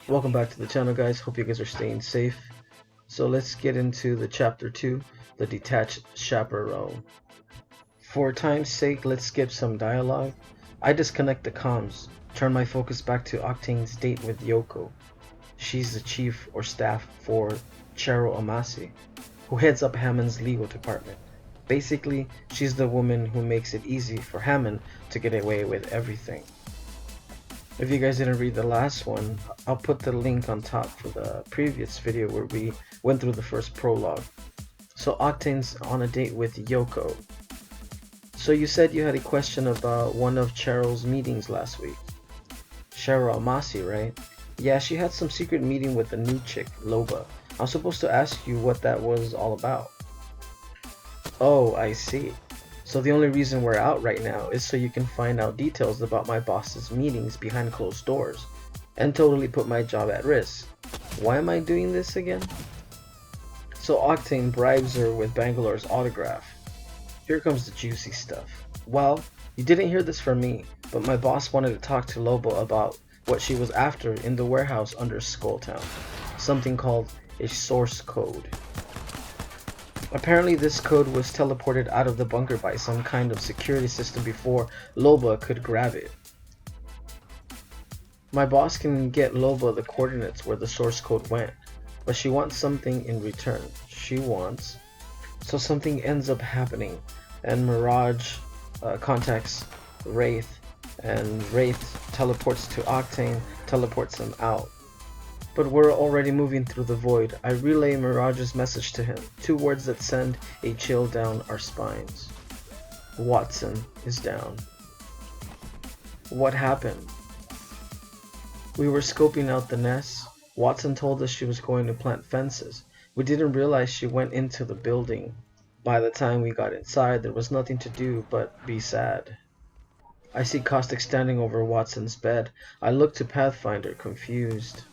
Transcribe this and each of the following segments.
Welcome back to the channel, guys. Hope you guys are staying safe. So let's get into the chapter 2, the Detached Chaperone. For time's sake, let's skip some dialogue. I disconnect the comms, turn my focus back to Octane's date with Yoko. She's the chief or staff for Chaperone, who heads up Hammond's legal department. Basically, she's the woman who makes it easy for Hammond to get away with everything. If you guys didn't read the last one, I'll put the link on top for the previous video where we went through the first prologue. So Octane's on a date with Yoko. So you said you had a question about one of Cheryl's meetings last week. Cheryl Amasi, right? Yeah, she had some secret meeting with a new chick, Loba. I was supposed to ask you what that was all about. Oh, I see. So the only reason we're out right now is so you can find out details about my boss's meetings behind closed doors and totally put my job at risk. Why am I doing this again? So Octane bribes her with Bangalore's autograph. Here comes the juicy stuff. Well, you didn't hear this from me, but my boss wanted to talk to Lobo about what she was after in the warehouse under Skulltown. Something called a source code. Apparently this code was teleported out of the bunker by some kind of security system before Loba could grab it. My boss can get Loba the coordinates where the source code went, but she wants something in return. So something ends up happening, and Mirage contacts Wraith, and Wraith teleports to Octane, teleports him out. But we're already moving through the void. I relay Mirage's message to him, 2 words that send a chill down our spines. Watson is down. What happened? We were scoping out the nest. Watson told us she was going to plant fences. We didn't realize she went into the building. By the time we got inside, there was nothing to do but be sad. I see Caustic standing over Watson's bed. I look to Pathfinder, confused.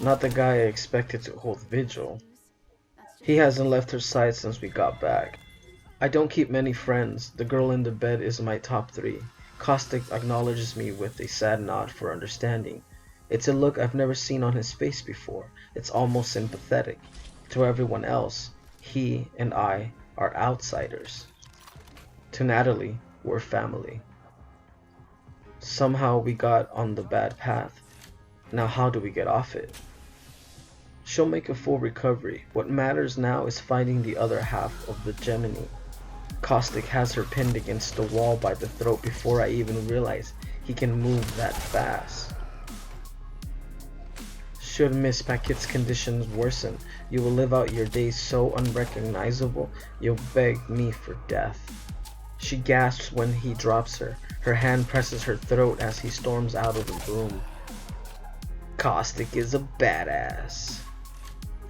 Not the guy I expected to hold vigil. He hasn't left her side since we got back. I don't keep many friends. The girl in the bed is my top 3. Caustic acknowledges me with a sad nod for understanding. It's a look I've never seen on his face before. It's almost sympathetic. To everyone else, he and I are outsiders. To Natalie, we're family. Somehow we got on the bad path. Now how do we get off it? She'll make a full recovery. What matters now is finding the other half of the Gemini. Caustic has her pinned against the wall by the throat before I even realize he can move that fast. Should Miss Paquette's conditions worsen, you will live out your days so unrecognizable you'll beg me for death. She gasps when he drops her. Her hand presses her throat as he storms out of the room. Caustic is a badass.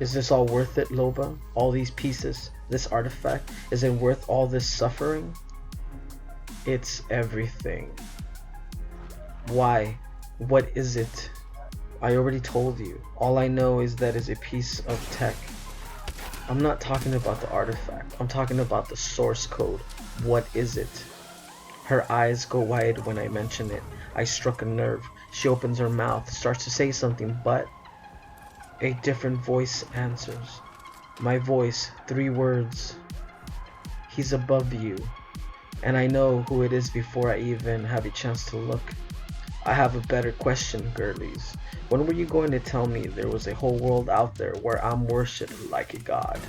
Is this all worth it, Loba? All these pieces, this artifact, is it worth all this suffering? It's everything. Why? What is it? I already told you. All I know is that it's a piece of tech. I'm not talking about the artifact. I'm talking about the source code. What is it? Her eyes go wide when I mention it. I struck a nerve. She opens her mouth, starts to say something, but a different voice answers. My voice, 3 words. He's above you. And I know who it is before I even have a chance to look. I have a better question, girlies. When were you going to tell me there was a whole world out there where I'm worshipped like a god?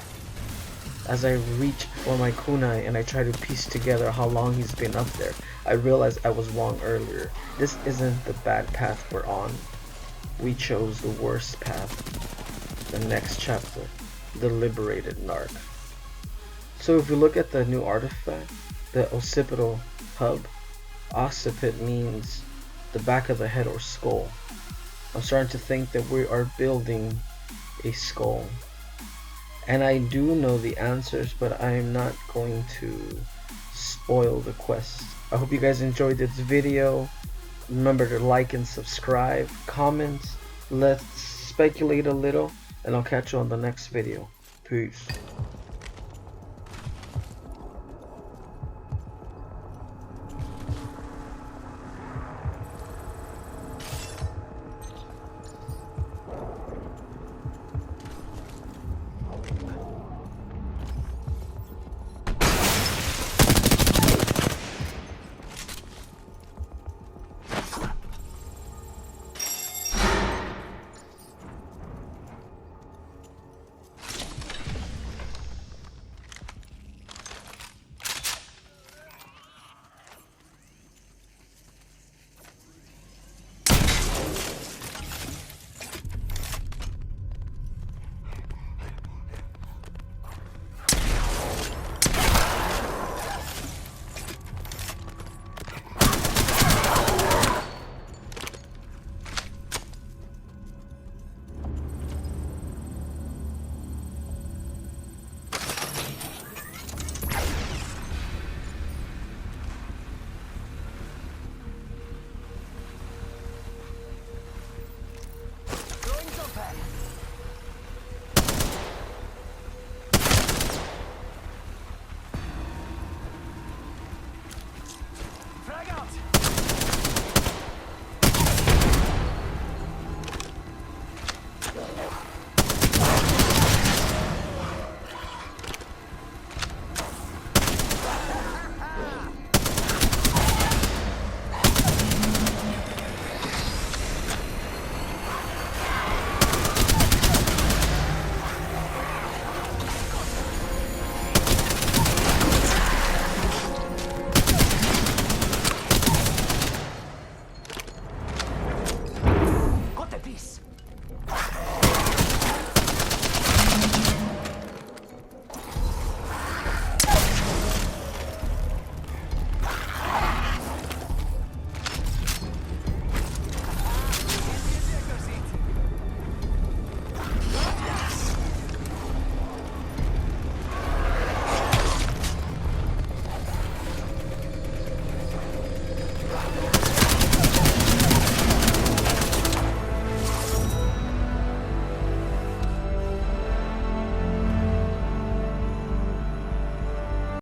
As I reach for my kunai and I try to piece together how long he's been up there, I realize I was wrong earlier. This isn't the bad path we're on. We chose the worst path. The next chapter, the liberated narc. So if you look at the new artifact, the Occipital hub, occipit means the back of the head or skull. I'm starting to think that we are building a skull. And I do know the answers, but I am not going to spoil the quest. I hope you guys enjoyed this video. Remember to like and subscribe, comment, let's speculate a little, and I'll catch you on the next video. Peace.